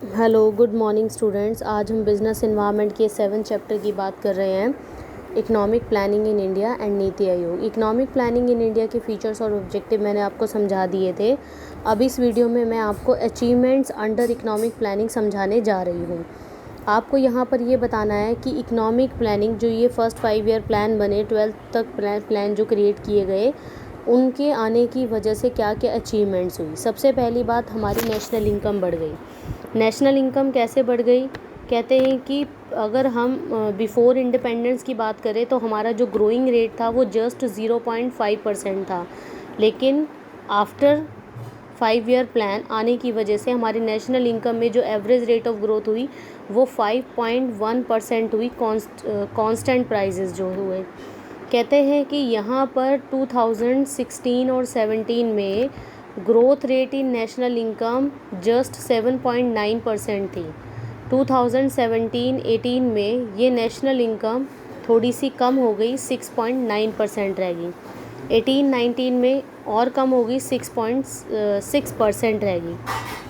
Hello, good morning students. आज हम business environment के 7 चैप्टर की बात कर रहे हैं, economic planning in India and NITI Aayog. Economic planning in India के फीचर्स और ऑब्जेक्टिव मैंने आपको समझा दिए थे। अब इस वीडियो में मैं आपको अचीवमेंट्स अंडर इकोनॉमिक प्लानिंग समझाने जा रही हूँ। आपको यहाँ पर ये बताना है कि इकोनॉमिक प्लानिंग जो ये फर्स्ट 5 ईयर प्लान बने, 12th तक प्लान जो क्रिएट किए गए, उनके आने की वजह से क्या क्या अचीवमेंट्स हुई। सबसे पहली बात, हमारी नेशनल इनकम बढ़ गई। नेशनल इनकम कैसे बढ़ गई? कहते हैं कि अगर हम बिफ़ोर इंडिपेंडेंस की बात करें तो हमारा जो ग्रोइंग रेट था वो जस्ट 0.5% था, लेकिन आफ्टर 5 ईयर प्लान आने की वजह से हमारी नेशनल इनकम में जो एवरेज रेट ऑफ ग्रोथ हुई वो 5.1% हुई, कांस्टेंट प्राइजेस जो हुए। कहते हैं कि यहाँ पर 2016 और 17 में growth rate in national income just 7.9% थी। 2017-18 में ये नेशनल इनकम थोड़ी सी कम हो गई, 6.9% रह गई। 18-19 में और कम हो गई, 6.6% रह गई।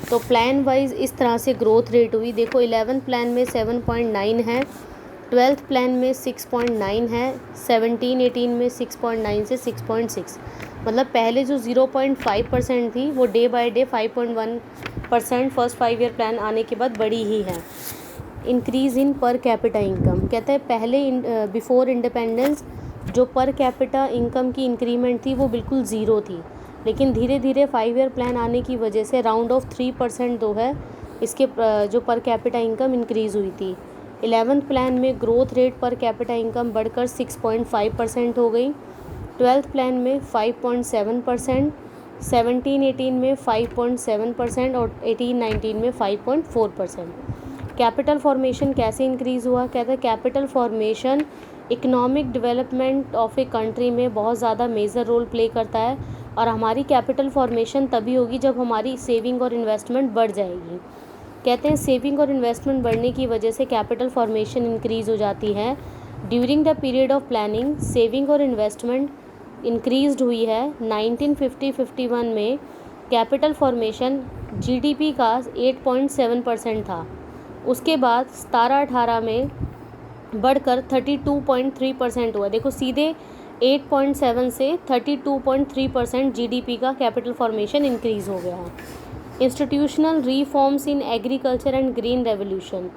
तो प्लान वाइज इस तरह से ग्रोथ रेट हुई। देखो, 11th प्लान में 7.9 है, 12th प्लान में 6.9 है, 17-18 में 6.9 से 6.6। मतलब पहले जो 0.5% थी वो day by day 5.1% first 5 year plan आने के बाद बढ़ी ही है। Increase in per capita income, कहते हैं पहले बिफोर इंडिपेंडेंस जो पर कैपिटा इनकम की इंक्रीमेंट थी वो बिल्कुल ज़ीरो थी, लेकिन धीरे धीरे 5 ईयर प्लान आने की वजह से राउंड ऑफ 3% जो है इसके जो पर कैपिटा इनकम इंक्रीज़ हुई थी। 11th प्लान में growth rate per capita income बढ़कर 6.5% हो गई। 12th प्लान में 5.7%, 17-18 में 5.7% और 18-19 में 5.4%। कैपिटल फॉर्मेशन कैसे इंक्रीज़ हुआ? कहते हैं capital formation economic development of a country में बहुत ज़्यादा मेजर रोल प्ले करता है, और हमारी कैपिटल फॉर्मेशन तभी होगी जब हमारी सेविंग और इन्वेस्टमेंट बढ़ जाएगी। कहते हैं सेविंग और इन्वेस्टमेंट बढ़ने की वजह से कैपिटल फॉर्मेशन इंक्रीज़ हो जाती है। During the period of planning saving और इन्वेस्टमेंट इंक्रीज़ड हुई है। 1950-51 में कैपिटल फॉर्मेशन जीडीपी का 8.7% था, उसके बाद 17-18 में बढ़कर 32.3% हुआ। देखो, सीधे 8.7 से 32.3% जीडीपी का कैपिटल फॉर्मेशन इंक्रीज़ हो गया है। Institutional reforms in agriculture and green revolution,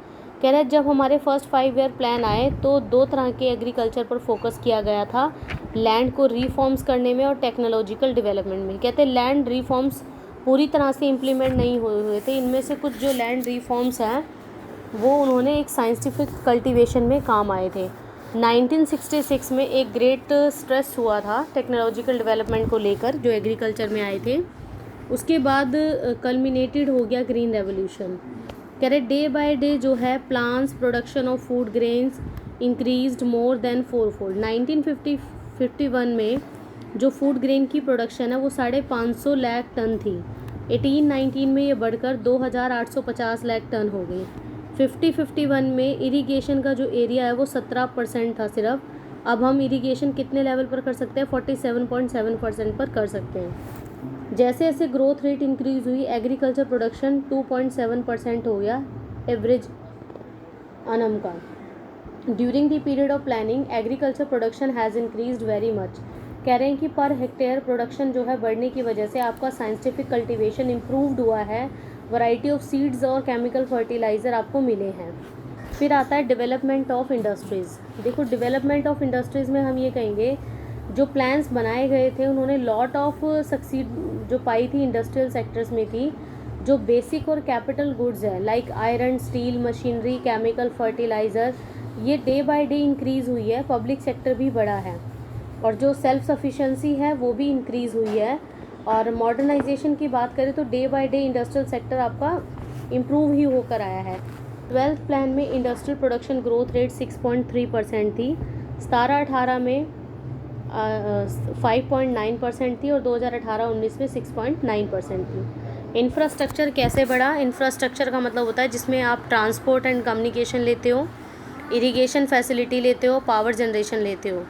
कह रहे हैं जब हमारे फर्स्ट 5 ईयर प्लान आए तो 2 तरह के एग्रीकल्चर पर फोकस किया गया था, लैंड को रिफॉर्म्स करने में और टेक्नोलॉजिकल डेवलपमेंट में। कहते हैं लैंड रिफॉर्म्स पूरी तरह से इम्प्लीमेंट नहीं हुए थे। इनमें से कुछ जो लैंड रिफॉर्म्स हैं वो उन्होंने एक साइंटिफिक कल्टीवेशन में काम आए थे। 1966 में एक ग्रेट स्ट्रेस हुआ था टेक्नोलॉजिकल डेवलपमेंट को लेकर जो एग्रीकल्चर में आए थे। उसके बाद कल्मिनेटेड हो गया ग्रीन रेवोल्यूशन। कह रहे डे बाय डे जो है plants production of food grains increased more than 4-fold। 1951 में जो फूड ग्रेन की प्रोडक्शन है वो 550 लाख टन थी। 18-19 में ये बढ़कर 2850 लाख टन हो गई। 50-51 में इरिगेशन का जो एरिया है वो 17% था सिर्फ। अब हम इरिगेशन कितने लेवल पर कर सकते हैं? 47.7% पर कर सकते हैं। जैसे जैसे ग्रोथ रेट इंक्रीज़ हुई एग्रीकल्चर प्रोडक्शन 2.7% हो गया एवरेज अनम का। During the period of planning agriculture production has increased very much. कह रहे हैं कि पर हेक्टेयर प्रोडक्शन जो है बढ़ने की वजह से आपका साइंटिफिक कल्टीवेशन इम्प्रूव्ड हुआ है, वैरायटी ऑफ सीड्स और केमिकल फर्टिलाइज़र आपको मिले हैं। फिर आता है डेवलपमेंट ऑफ इंडस्ट्रीज़। देखो, डेवलपमेंट ऑफ इंडस्ट्रीज़ में हम ये कहेंगे जो प्लान्स बनाए गए थे उन्होंने लॉट ऑफ सक्सीड जो पाई थी इंडस्ट्रियल सेक्टर्स में थी। जो बेसिक और कैपिटल गुड्स है like iron, steel, machinery, chemical, fertiliser, ये डे बाय डे इंक्रीज़ हुई है। पब्लिक सेक्टर भी बढ़ा है और जो सेल्फ सफिशेंसी है वो भी इंक्रीज़ हुई है। और मॉडर्नाइजेशन की बात करें तो day by day industrial sector आपका इम्प्रूव ही होकर आया है। 12th प्लान में इंडस्ट्रियल प्रोडक्शन ग्रोथ रेट 6.3% थी। 17-18 में 5.9% थी और 2018-19 में 6.9% थी। इंफ्रास्ट्रक्चर कैसे बढ़ा? इंफ्रास्ट्रक्चर का मतलब होता है जिसमें आप ट्रांसपोर्ट एंड कम्युनिकेशन लेते हो, इरिगेशन फैसिलिटी लेते हो, पावर जनरेशन लेते हो।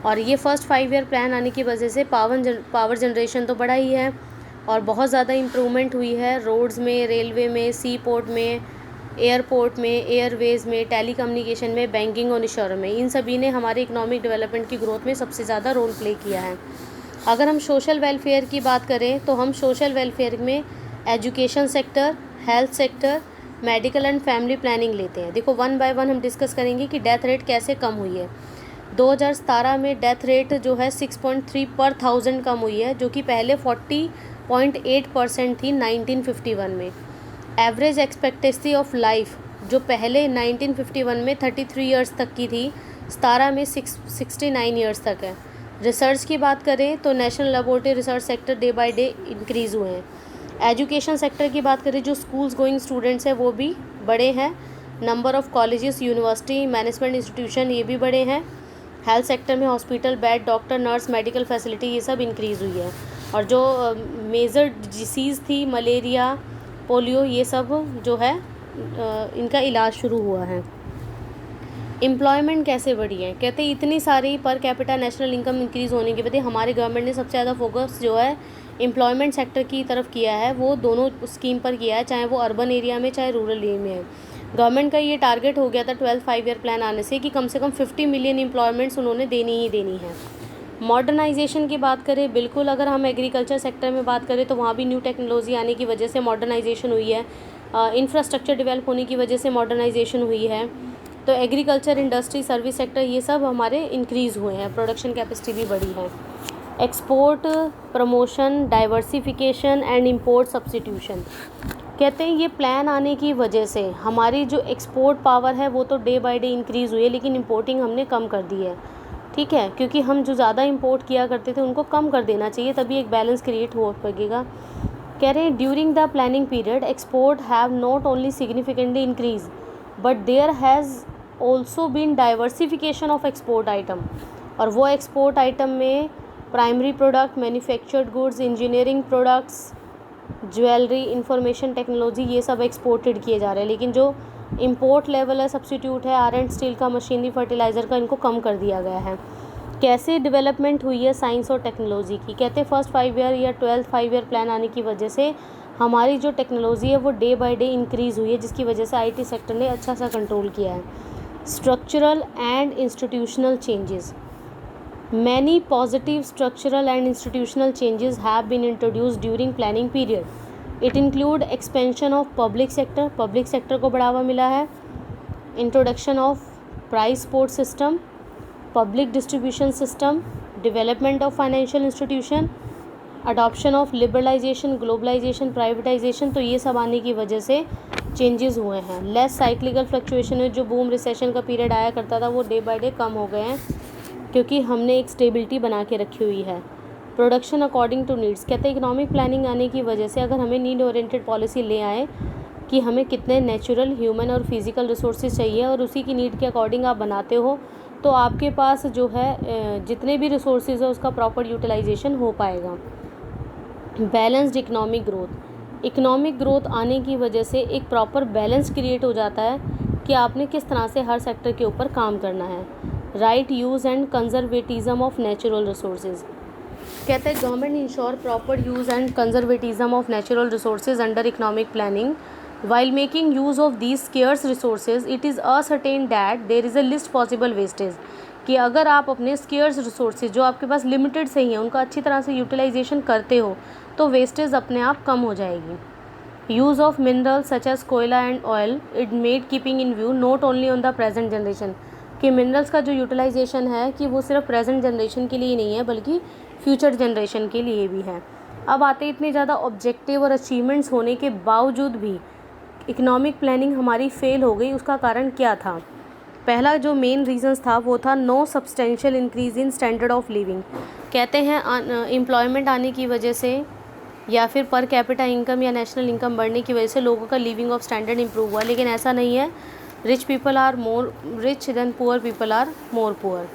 और ये फर्स्ट 5 ईयर प्लान आने की वजह से पावर जनरेशन तो बढ़ा ही है। और बहुत ज़्यादा इम्प्रूवमेंट हुई है रोड्स में, रेलवे में, सी पोर्ट में, एयरपोर्ट में, एयरवेज़ में, टेलीकम्युनिकेशन में, बैंकिंग और इंश्योरेंस में। इन सभी ने हमारे इकोनॉमिक डेवलपमेंट की ग्रोथ में सबसे ज़्यादा रोल प्ले किया है। अगर हम सोशल वेलफेयर की बात करें तो हम सोशल वेलफेयर में education sector, health sector, medical and family planning लेते हैं। देखो वन बाय वन हम डिस्कस करेंगे कि डेथ रेट कैसे कम हुई है। 2017 में डेथ रेट जो है 6.3 पर 1000 कम हुई है, जो कि पहले 40.8% थी 1951 में। एवरेज एक्सपेक्टेंसी ऑफ लाइफ जो पहले 1951 में 33 ईयर्स तक की थी, 17 में 69 ईयर्स तक है। रिसर्च की बात करें तो national laboratory research sector day by day increase हुए हैं। एजुकेशन सेक्टर की बात करें, जो स्कूल्स गोइंग स्टूडेंट्स हैं वो भी बड़े हैं। Number of colleges, university, management institution ये भी बड़े हैं। हेल्थ सेक्टर में hospital, bed, doctor, nurse, medical facility ये सब इंक्रीज़ हुई है। और जो मेजर डिसीज़ थी मलेरिया, पोलियो, ये सब जो है इनका इलाज शुरू हुआ है। एम्प्लॉयमेंट कैसे बढ़ी है, कहते हैं इतनी सारी per capita national income increase होने के बाद हमारे गवर्नमेंट ने सबसे ज़्यादा फोकस जो है एम्प्लॉयमेंट सेक्टर की तरफ किया है, वो दोनों स्कीम पर किया है, चाहे वो अर्बन एरिया में चाहे रूरल एरिया में है। गवर्नमेंट का ये टारगेट हो गया था 12 5 ईयर प्लान आने से कि कम 50 मिलियन एम्प्लॉयमेंट्स उन्होंने देनी ही देनी है। मॉडर्नाइजेशन की बात करें, बिल्कुल अगर हम एग्रीकल्चर सेक्टर में बात करें तो वहाँ भी न्यू टेक्नोलॉजी आने की वजह से मॉडर्नाइजेशन हुई है। इंफ्रास्ट्रक्चर डेवलप होने की वजह से मॉडर्नाइजेशन हुई है। तो एग्रीकल्चर, इंडस्ट्री, सर्विस सेक्टर ये सब हमारे इंक्रीज़ हुए हैं, प्रोडक्शन कैपेसिटी भी बढ़ी है। Export promotion, diversification and import substitution, कहते हैं ये प्लान आने की वजह से हमारी जो एक्सपोर्ट पावर है वो तो डे बाय डे इंक्रीज़ हुई है, लेकिन इंपोर्टिंग हमने कम कर दी है। ठीक है, क्योंकि हम जो ज़्यादा इंपोर्ट किया करते थे उनको कम कर देना चाहिए, तभी एक बैलेंस क्रिएट हो सकेगा। कह रहे हैं during the planning period export have not only significantly increase but there has also been diversification of export item. और वो एक्सपोर्ट आइटम में primary product, manufactured goods, engineering products, jewellery, information technology ये सब एक्सपोर्टेड किए जा रहे हैं, लेकिन जो इंपोर्ट लेवल है, सब्स्टिट्यूट है, आयरन स्टील का, मशीनरी, फर्टिलाइज़र का, इनको कम कर दिया गया है। कैसे डेवलपमेंट हुई है साइंस और टेक्नोलॉजी की, कहते हैं फर्स्ट 5 ईयर या 12 5 ईयर प्लान आने की वजह से हमारी जो टेक्नोलॉजी है वो डे बाय डे इंक्रीज़ हुई है, जिसकी वजह से आईटी सेक्टर ने अच्छा सा कंट्रोल किया है। Structural and institutional changes, many positive structural and institutional changes have been introduced during planning period. It include expansion of public sector, public sector को बढ़ावा मिला है। Introduction of price support system, public distribution system, development of financial institution, adoption of liberalisation, globalisation, privatisation. तो ये सब आने की वजह से चेंजेस हुए हैं। लेस साइक्लिकल फ्लक्चुएशन है, जो बूम रिसेशन का पीरियड आया करता था वो डे बाय डे कम हो गए हैं, क्योंकि हमने एक स्टेबिलिटी बना के रखी हुई है। प्रोडक्शन अकॉर्डिंग टू नीड्स, कहते हैं इकोनॉमिक प्लानिंग आने की वजह से अगर हमें नीड ओरिएंटेड पॉलिसी ले आए कि हमें कितने नेचुरल, ह्यूमन और फिजिकल रिसोर्सेज चाहिए और उसी की नीड के अकॉर्डिंग आप बनाते हो, तो आपके पास जो है जितने भी रिसोर्सेज है उसका प्रॉपर यूटिलाइजेशन हो पाएगा। Balanced economic growth, economic growth आने की वजह से एक प्रॉपर बैलेंस क्रिएट हो जाता है कि आपने किस तरह से हर सेक्टर के ऊपर काम करना है। Right use and conservatism of natural resources, कहते हैं government ensure proper use and conservatism of natural resources under economic planning. While making use of these scarce resources, it is ascertained that there is a least possible wastage, कि अगर आप अपने scares resources जो आपके पास limited से ही हैं उनका अच्छी तरह से यूटिलाइजेशन करते हो तो वेस्टेज अपने आप कम हो जाएगी। Use of minerals such as कोयला and oil, it made keeping in view not only on the present generation, कि मिनरल्स का जो यूटिलाइजेशन है कि वो सिर्फ प्रेजेंट जनरेशन के लिए नहीं है बल्कि फ्यूचर जनरेशन के लिए भी है। अब आते इतने ज़्यादा ऑब्जेक्टिव और अचीवमेंट्स होने के बावजूद भी इकोनॉमिक प्लानिंग हमारी फेल हो गई, उसका कारण क्या था। पहला जो मेन रीज़न्स था वो था no substantial increase in standard of living, कहते हैं एम्प्लॉयमेंट आने की वजह से या फिर पर कैपिटा इनकम या नेशनल इनकम बढ़ने की वजह से लोगों का लिविंग ऑफ स्टैंडर्ड इंप्रूव हुआ, लेकिन ऐसा नहीं है। Rich people are more rich than poor people are more poor.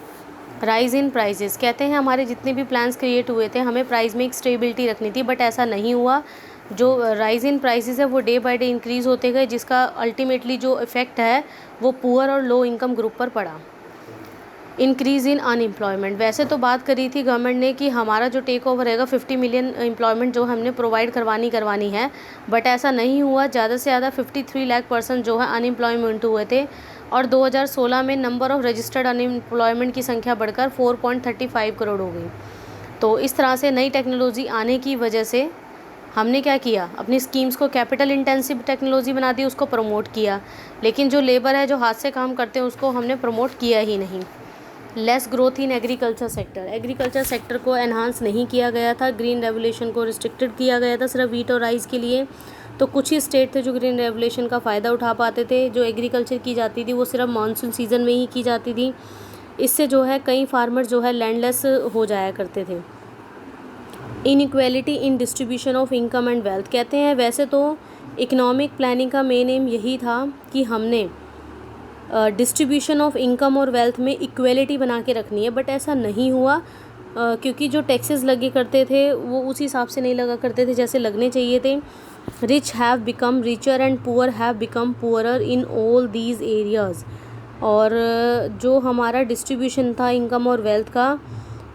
Rise in prices, कहते हैं हमारे जितने भी प्लान्स क्रिएट हुए थे हमें प्राइस में एक स्टेबिलिटी रखनी थी, बट ऐसा नहीं हुआ। जो राइज इन प्राइसेस है वो डे बाय डे इंक्रीज़ होते गए, जिसका अल्टीमेटली जो इफ़ेक्ट है वो पुअर और लो इनकम ग्रुप पर पड़ा। इंक्रीज़ इन अनएम्प्लॉयमेंट, वैसे तो बात करी थी गवर्नमेंट ने कि हमारा जो टेक ओवर रहेगा 50 मिलियन एम्प्लॉयमेंट जो हमने प्रोवाइड करवानी है, बट ऐसा नहीं हुआ। ज़्यादा से ज़्यादा 53 लाख पर्सन जो है अनएम्प्लॉयमेंट हुए थे और 2016 में नंबर ऑफ़ रजिस्टर्ड अनएम्प्लॉयमेंट की संख्या बढ़कर 4.35 करोड़ हो गई। तो इस तरह से नई टेक्नोलॉजी आने की वजह से हमने क्या किया, अपनी स्कीम्स को कैपिटल इंटेंसिव टेक्नोलॉजी बना दी, उसको प्रमोट किया, लेकिन जो लेबर है जो हाथ से काम करते हैं उसको हमने प्रमोट किया ही नहीं। Less growth in agriculture sector, agriculture sector को एनहांस नहीं किया गया था, ग्रीन रेवोल्यूशन को रिस्ट्रिक्टेड किया गया था सिर्फ वीट और राइस के लिए। तो कुछ ही स्टेट थे जो ग्रीन रेवोल्यूशन का फ़ायदा उठा पाते थे। जो एग्रीकल्चर की जाती थी वो सिर्फ मानसून सीज़न में ही की जाती थी। इससे जो है कई फार्मर जो है लैंडलेस हो जाया करते थे। Inequality in distribution of income and wealth, कहते हैं वैसे तो इकोनॉमिक प्लानिंग का मेन एम यही था कि हमने डिस्ट्रीब्यूशन ऑफ इनकम और वेल्थ में इक्वलिटी बना के रखनी है, बट ऐसा नहीं हुआ क्योंकि जो टैक्सेस लगे करते थे वो उस हिसाब से नहीं लगा करते थे जैसे लगने चाहिए थे। Rich have become richer and poor have become poorer in all these areas. और जो हमारा डिस्ट्रीब्यूशन था इनकम और वेल्थ का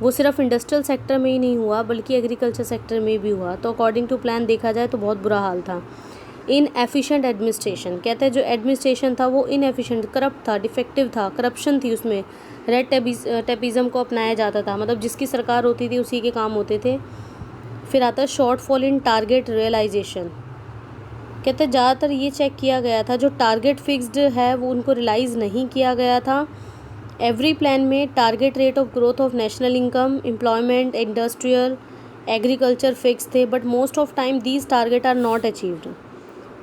वो सिर्फ इंडस्ट्रियल सेक्टर में ही नहीं हुआ बल्कि एग्रीकल्चर सेक्टर में भी हुआ। तो अकॉर्डिंग टू प्लान देखा जाए तो बहुत बुरा हाल था। इन एफिशिएंट एडमिनिस्ट्रेशन, कहते हैं जो एडमिनिस्ट्रेशन था वो इनएफिशिएंट, करप्ट था, डिफेक्टिव था, करप्शन थी उसमें, रेड टेपिज्म को अपनाया जाता था, मतलब जिसकी सरकार होती थी उसी के काम होते थे। फिर आता है शॉर्टफॉल इन टारगेट रियलाइजेशन, कहते हैं ज़्यादातर ये चेक किया गया था जो टारगेट फिक्स्ड है वो उनको रियलाइज़ नहीं किया गया था। एवरी प्लान में target rate of growth of national income, employment, industrial, agriculture fix थे, but most of time these target are not achieved.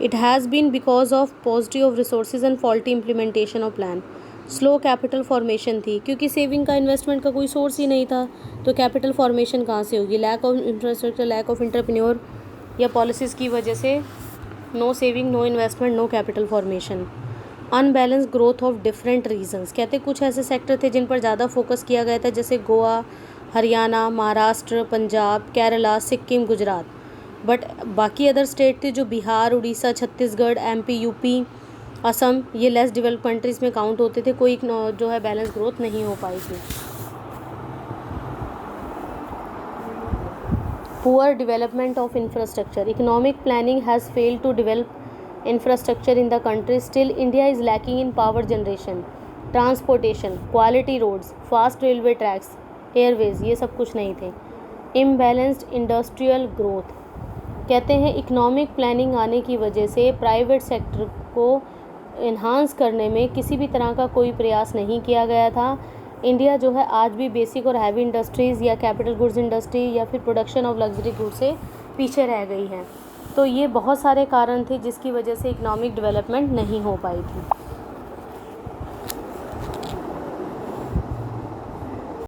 It has been because of paucity of resources and faulty implementation of plan. Slow capital formation थी क्योंकि saving का investment का कोई source ही नहीं था, तो capital formation कहाँ से होगी? Lack of infrastructure, lack of entrepreneur या पॉलिसीज़ की वजह से no saving, no investment, no capital formation. Unbalance growth of different regions, कहते कुछ ऐसे सेक्टर थे जिन पर ज़्यादा फोकस किया गया था जैसे गोवा, हरियाणा, महाराष्ट्र, पंजाब, केरला, सिक्किम, गुजरात, बट बाकी अदर स्टेट थे जो बिहार, उड़ीसा, छत्तीसगढ़, एमपी, यूपी, असम, ये लेस डेवलप्ड कंट्रीज़ में काउंट होते थे, कोई जो है बैलेंस ग्रोथ नहीं हो पाई थी। Poor development of infrastructure, economic planning has failed to develop infrastructure in the country, still India is lacking in power generation, transportation, quality roads, fast railway tracks, airways, ये सब कुछ नहीं थे। इम्बैलेंस्ड इंडस्ट्रियल ग्रोथ, कहते हैं economic planning आने की वजह से प्राइवेट सेक्टर को इन्हांस करने में किसी भी तरह का कोई प्रयास नहीं किया गया था। इंडिया जो है आज भी बेसिक और हैवी इंडस्ट्रीज़ या कैपिटल गुड्स इंडस्ट्री या फिर प्रोडक्शन ऑफ लग्जरी गुड्स से पीछे रह गई है। तो ये बहुत सारे कारण थे जिसकी वजह से इकोनॉमिक डेवलपमेंट नहीं हो पाई थी।